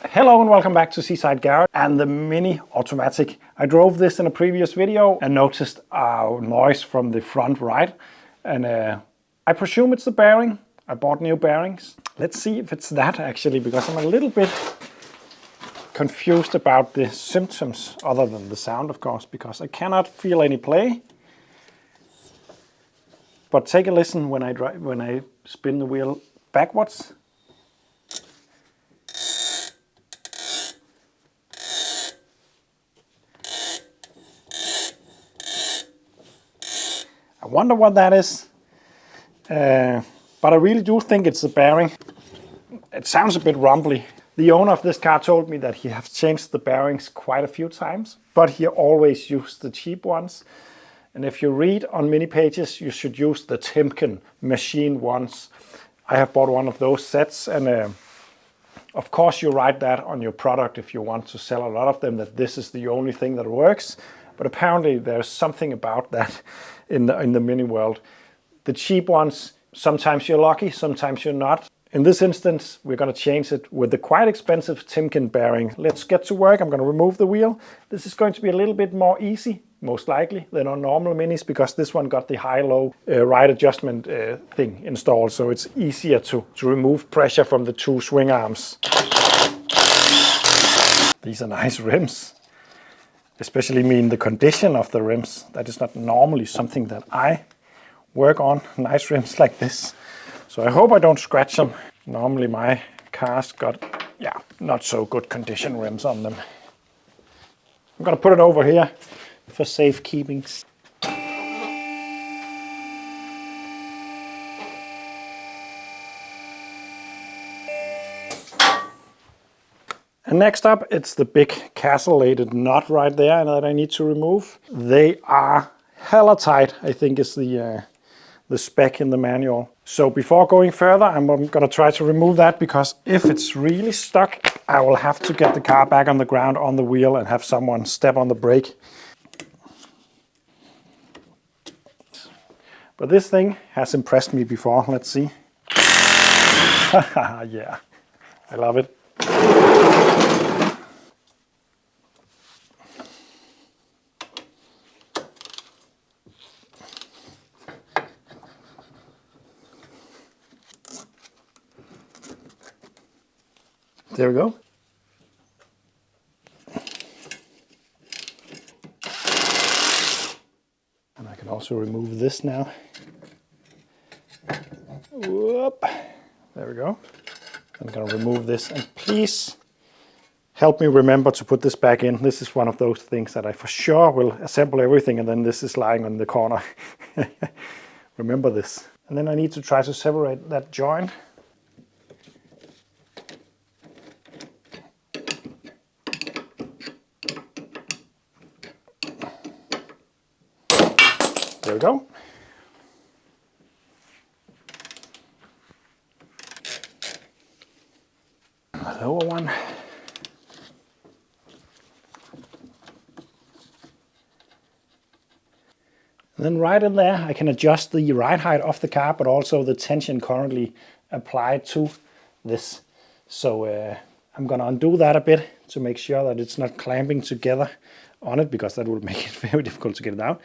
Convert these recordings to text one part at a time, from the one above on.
Hello and welcome back to Seaside Garage and the Mini Automatic. I drove this in a previous video and noticed a noise from the front right, and I presume it's the bearing. I bought new bearings. Let's see if it's that actually, because I'm a little bit confused about the symptoms other than the sound, of course, because I cannot feel any play. But take a listen when I spin the wheel backwards. I wonder what that is, but I really do think it's the bearing. It sounds a bit rumbly. The owner of this car told me that he has changed the bearings quite a few times, but he always used the cheap ones. And if you read on mini pages, you should use the Timken machine ones. I have bought one of those sets, and of course you write that on your product if you want to sell a lot of them, that this is the only thing that works. But apparently there's something about that in the mini world. The cheap ones, sometimes you're lucky, sometimes you're not. In this instance, we're going to change it with the quite expensive Timken bearing. Let's get to work. I'm going to remove the wheel. This is going to be a little bit more easy, most likely, than on normal minis, because this one got the high-low ride adjustment thing installed, so it's easier to remove pressure from the two swing arms. These are nice rims. Especially mean the condition of the rims. That is not normally something that I work on, nice rims like this. So I hope I don't scratch them. Normally my cars got, not so good condition rims on them. I'm gonna put it over here for safekeeping. And next up, it's the big castellated nut right there that I need to remove. They are hella tight, I think is the spec in the manual. So before going further, I'm gonna try to remove that, because if it's really stuck, I will have to get the car back on the ground on the wheel and have someone step on the brake. But this thing has impressed me before, let's see. Yeah, I love it. There we go. And I can also remove this now. Whoop. There we go. I'm going to remove this, and please help me remember to put this back in. This is one of those things that I for sure will assemble everything, and then this is lying on the corner. Remember this. And then I need to try to separate that joint. There we go. The lower one. And then right in there, I can adjust the ride height of the car, but also the tension currently applied to this. So I'm gonna undo that a bit to make sure that it's not clamping together on it, because that will make it very difficult to get it out.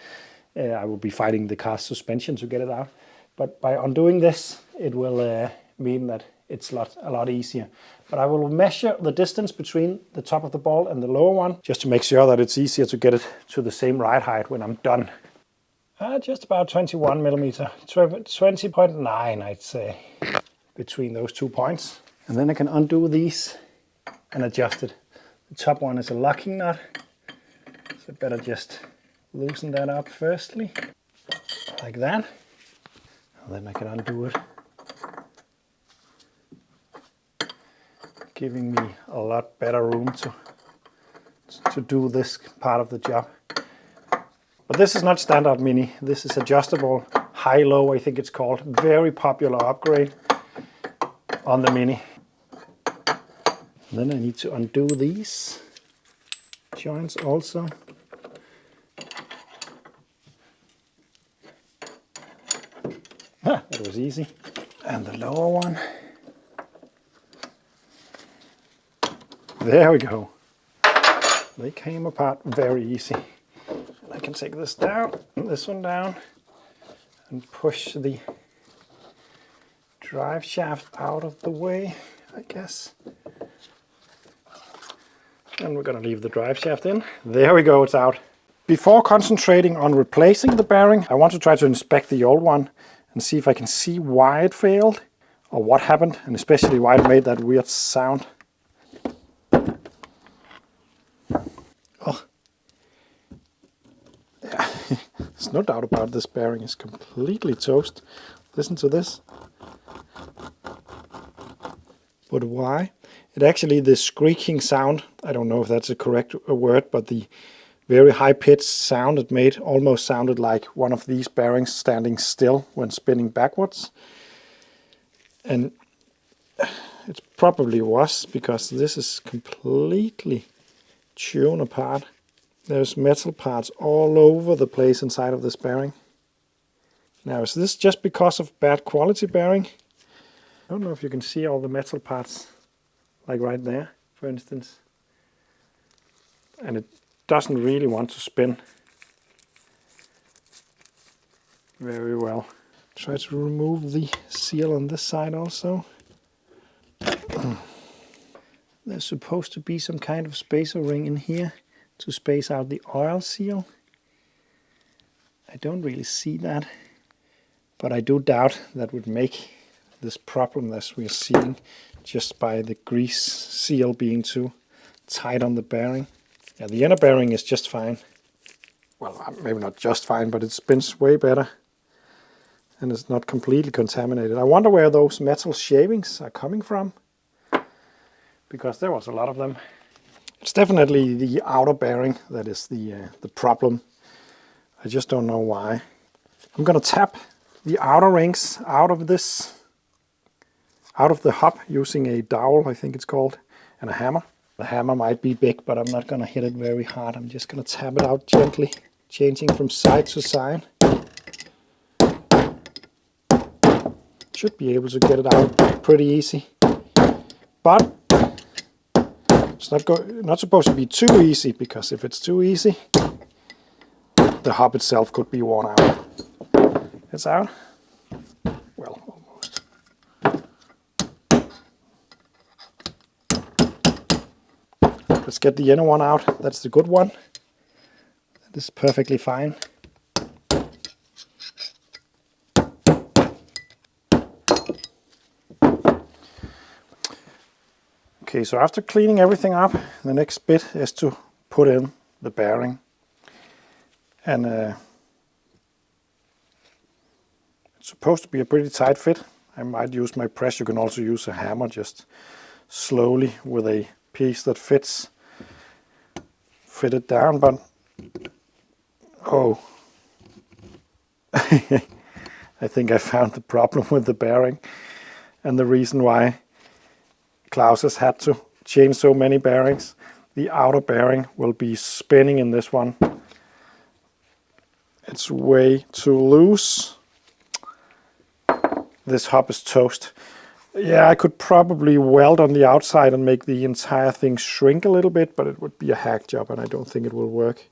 I will be fighting the car's suspension to get it out. But by undoing this, it will mean that it's a lot easier. But I will measure the distance between the top of the ball and the lower one, just to make sure that it's easier to get it to the same ride height when I'm done. Just about 21 millimeter, 20.9 I'd say, between those 2 points. And then I can undo these and adjust it. The top one is a locking nut, so better just loosen that up firstly, like that. And then I can undo it, giving me a lot better room to do this part of the job. But this is not standard mini. This is adjustable, high-low I think it's called. Very popular upgrade on the mini. And then I need to undo these joints also. That was easy. And the lower one. There we go. They came apart very easy. I can take this down, this one down, and push the drive shaft out of the way, I guess. And we're going to leave the drive shaft in. There we go, it's out. Before concentrating on replacing the bearing, I want to try to inspect the old one and see if I can see why it failed or what happened, and especially why it made that weird sound. Oh. Yeah. There's no doubt about this bearing is completely toast. Listen to this. But why? It actually, the squeaking sound, I don't know if that's a correct word, but the very high-pitched sound it made almost sounded like one of these bearings standing still when spinning backwards. And it probably was, because this is completely torn apart. There's metal parts all over the place inside of this bearing. Now, is this just because of bad quality bearing? I don't know if you can see all the metal parts, like right there, for instance. And it doesn't really want to spin very well. Try to remove the seal on this side also. There's supposed to be some kind of spacer ring in here to space out the oil seal. I don't really see that, but I do doubt that would make this problem that we're seeing just by the grease seal being too tight on the bearing. Yeah, the inner bearing is just fine. Well, maybe not just fine, but it spins way better and it's not completely contaminated. I wonder where those metal shavings are coming from, because there was a lot of them. It's definitely the outer bearing that is the problem. I just don't know why. I'm going to tap the outer rings out of the hub using a dowel, I think it's called, and a hammer. The hammer might be big, but I'm not going to hit it very hard. I'm just going to tap it out gently, changing from side to side. Should be able to get it out pretty easy. But it's not supposed to be too easy, because if it's too easy, the hub itself could be worn out. It's out. Well, almost. Let's get the inner one out. That's the good one. That is perfectly fine. Okay, so after cleaning everything up, the next bit is to put in the bearing. And it's supposed to be a pretty tight fit. I might use my press. You can also use a hammer, just slowly with a piece that fits. Fit it down, but oh, I think I found the problem with the bearing, and the reason why Klaus has had to change so many bearings. The outer bearing will be spinning in this one. It's way too loose. This hub is toast. Yeah, I could probably weld on the outside and make the entire thing shrink a little bit, but it would be a hack job and I don't think it will work.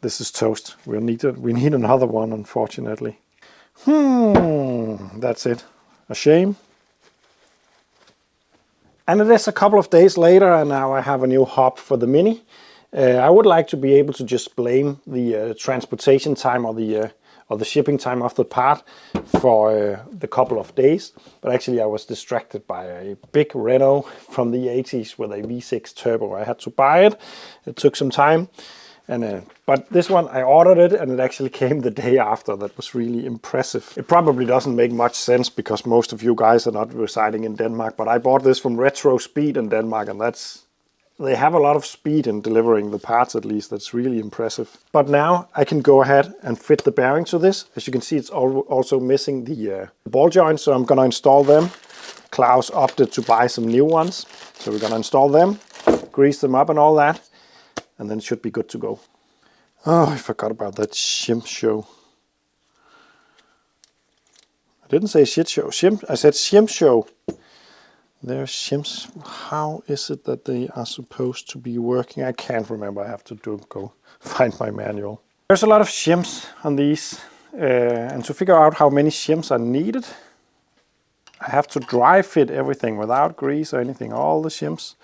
This is toast. We need another one, unfortunately. That's it. A shame. And it is a couple of days later, and now I have a new hub for the Mini. I would like to be able to just blame the transportation time or the shipping time of the part for the couple of days. But actually I was distracted by a big Renault from the 80s with a V6 turbo. I had to buy it. It took some time. But this one, I ordered it and it actually came the day after. That was really impressive. It probably doesn't make much sense because most of you guys are not residing in Denmark, but I bought this from Retro Speed in Denmark, and they have a lot of speed in delivering the parts, at least. That's really impressive. But now I can go ahead and fit the bearing to this. As you can see, it's also missing the ball joints, so I'm going to install them. Klaus opted to buy some new ones, so we're going to install them, grease them up and all that. And then it should be good to go. Oh, I forgot about that shimp show. I didn't say shit show. I said shimp show. There's shims. How is it that they are supposed to be working? I can't remember. I have to go find my manual. There's a lot of shims on these, and to figure out how many shims are needed, I have to dry fit everything without grease or anything, all the shims.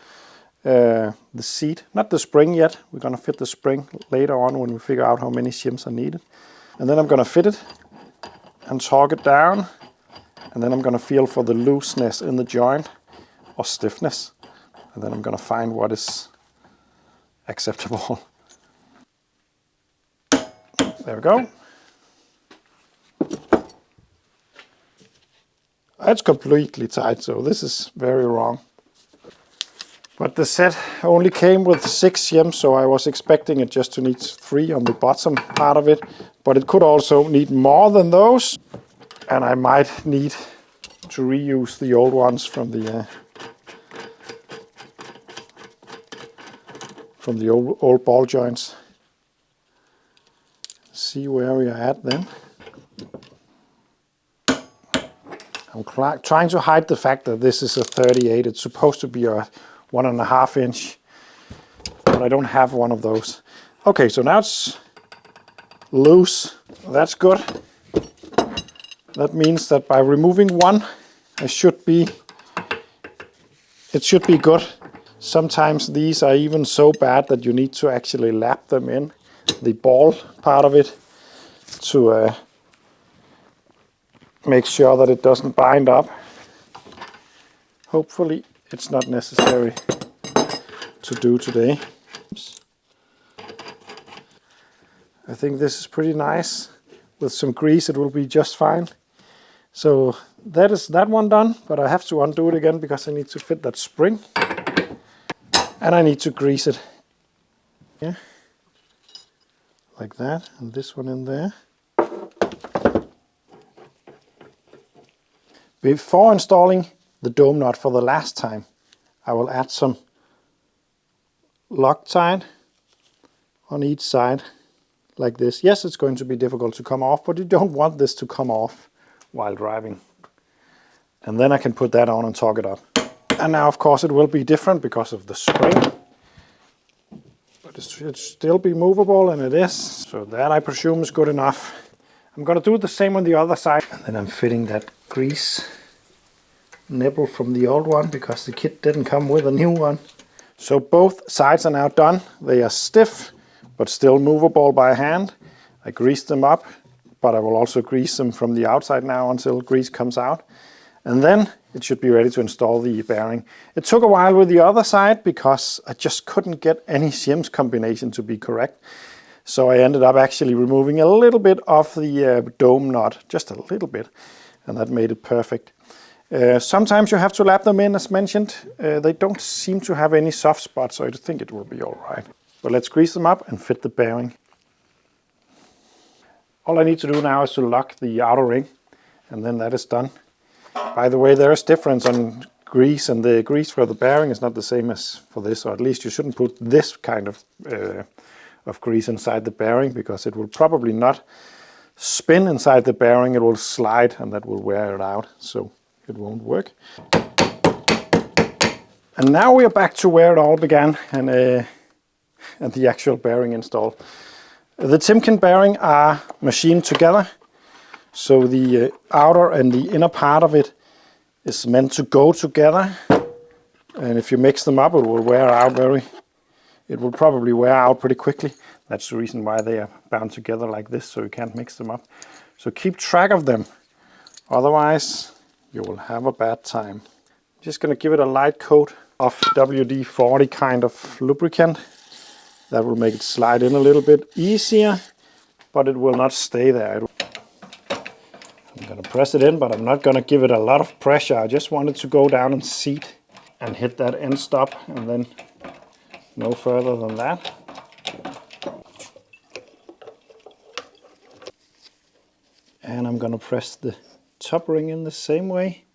The seat, not the spring yet. We're gonna fit the spring later on when we figure out how many shims are needed. And then I'm gonna fit it and torque it down. And then I'm gonna feel for the looseness in the joint or stiffness. And then I'm gonna find what is acceptable. There we go. It's completely tight, so this is very wrong. But the set only came with 6 shims, so I was expecting it just to need 3 on the bottom part of it. But it could also need more than those. And I might need to reuse the old ones from the old ball joints. See where we are at then. I'm trying to hide the fact that this is a 38. It's supposed to be a 1.5 inch, but I don't have one of those. Okay, so now it's loose. That's good. That means that by removing one, it should be good. Sometimes these are even so bad that you need to actually lap them in, the ball part of it, to make sure that it doesn't bind up. Hopefully it's not necessary to do today. I think this is pretty nice. With some grease it will be just fine. So that is that one done, but I have to undo it again because I need to fit that spring. And I need to grease it. Yeah. Like that, and this one in there. Before installing the dome nut for the last time, I will add some Loctite on each side, like this. Yes, it's going to be difficult to come off, but you don't want this to come off while driving. And then I can put that on and torque it up. And now, of course, it will be different because of the spring. But it should still be movable, and it is. So that, I presume, is good enough. I'm going to do the same on the other side. And then I'm fitting that grease nipple from the old one because the kit didn't come with a new one. So both sides are now done. They are stiff, but still movable by hand. I greased them up, but I will also grease them from the outside now until grease comes out. And then it should be ready to install the bearing. It took a while with the other side because I just couldn't get any shims combination to be correct. So I ended up actually removing a little bit of the dome nut, just a little bit, and that made it perfect. Sometimes you have to lap them in, as mentioned. They don't seem to have any soft spots, so I think it will be all right. But let's grease them up and fit the bearing. All I need to do now is to lock the outer ring, and then that is done. By the way, there is difference on grease, and the grease for the bearing is not the same as for this, or at least you shouldn't put this kind of grease inside the bearing, because it will probably not spin inside the bearing. It will slide, and that will wear it out, so it won't work. And now we are back to where it all began, and the actual bearing install. The Timken bearing are machined together, so the outer and the inner part of it is meant to go together. And if you mix them up, it will wear out it will probably wear out pretty quickly. That's the reason why they are bound together like this, so you can't mix them up. So keep track of them, otherwise you will have a bad time. I'm just going to give it a light coat of WD-40 kind of lubricant. That will make it slide in a little bit easier, but it will not stay there. I'm going to press it in, but I'm not going to give it a lot of pressure. I just want it to go down and seat and hit that end stop, and then no further than that. And I'm going to press the top ring in the same way.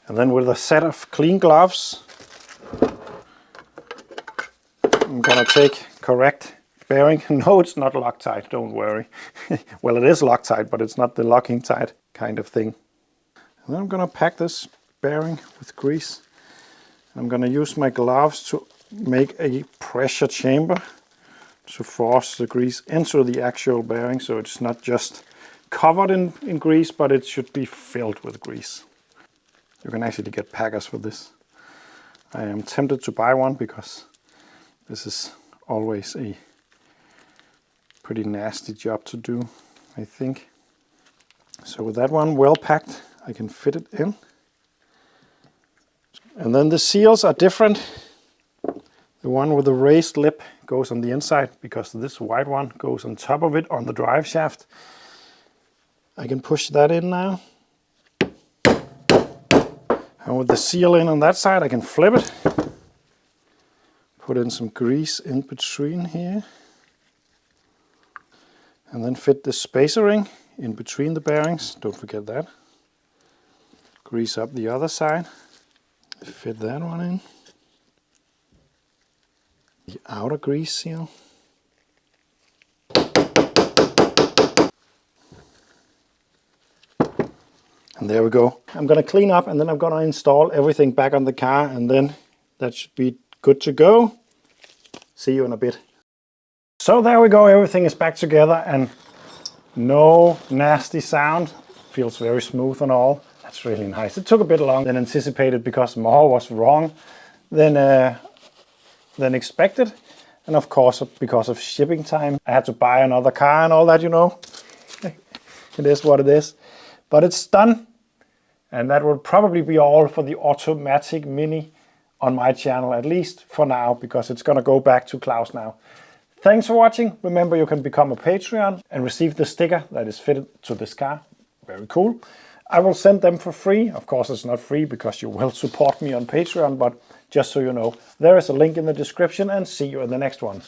And then with a set of clean gloves, I'm going to correct bearing. No, it's not Loctite, don't worry. Well, it is Loctite, but it's not the locking tight kind of thing. And then I'm gonna pack this bearing with grease. I'm gonna use my gloves to make a pressure chamber to force the grease into the actual bearing, so it's not just covered in grease, but it should be filled with grease. You can actually get packers for this. I am tempted to buy one because this is always a pretty nasty job to do, I think. So with that one well packed, I can fit it in. And then the seals are different. The one with the raised lip goes on the inside because this white one goes on top of it on the drive shaft. I can push that in now. And with the seal in on that side, I can flip it. Put in some grease in between here. And then fit the spacer ring in between the bearings. Don't forget that. Grease up the other side. Fit that one in. The outer grease seal. And there we go. I'm going to clean up and then I'm going to install everything back on the car, and then that should be good to go. See you in a bit. So there we go, everything is back together and no nasty sound. Feels very smooth and all. That's really nice. It took a bit longer than anticipated because more was wrong than expected. And of course, because of shipping time, I had to buy another car and all that, you know. It is what it is. But it's done. And that will probably be all for the automatic Mini on my channel, at least for now, because it's going to go back to Klaus now. Thanks for watching. Remember, you can become a Patreon and receive the sticker that is fitted to this car. Very cool. I will send them for free. Of course, it's not free because you will support me on Patreon, but just so you know, there is a link in the description, and see you in the next one.